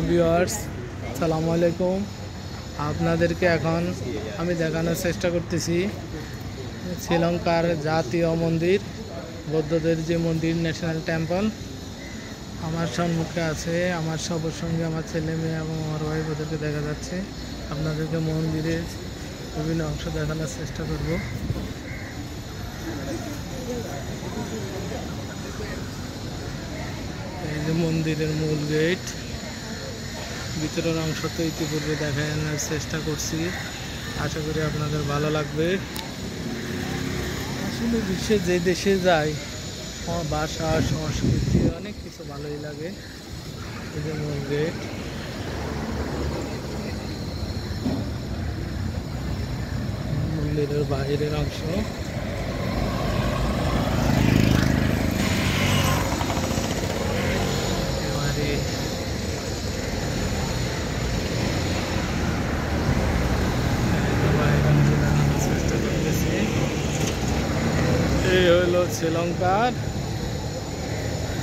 Viewers, আসসালামু আলাইকুম। আপনাদেরকে এখন আমি দেখানোর চেষ্টা করতেছি শ্রীলঙ্কার জাতীয় মন্দির, বৌদ্ধদের যে মন্দির, ন্যাশনাল টেম্পল। আমার সম্মুখে আছে আমার সবার সঙ্গে আমার ছেলে মেয়ে এবং আমার ওয়াইফ, ওদেরকে দেখা যাচ্ছে। আপনাদেরকে মন্দিরের বিভিন্ন অংশ দেখানোর চেষ্টা করব। এই যে মন্দিরের মূল গেট, ভিতরের অংশ তো ইতিপূর্বে দেখানোর চেষ্টা করছি, আশা করি আপনাদের ভালো লাগবে। আসলে বিশ্বে যে দেশে যাই, ভাষা সংস্কৃতি অনেক কিছু ভালোই লাগে। এই যে মূল গেট, মন্দিরের বাইরের অংশ। এই হলো শ্রীলঙ্কার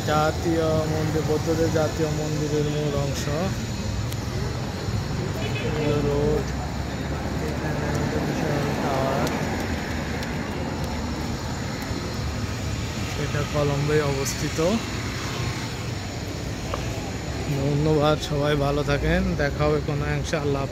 জাতীয় মন্দির, বৌদ্ধদের জাতীয় মন্দিরের মূল অংশ। রোড, বিশাল টাওয়ার, এটা কলম্বোয় অবস্থিত। ধন্যবাদ, সবাই ভালো থাকেন, দেখা হবে কোনো ইনশাআল্লাহ।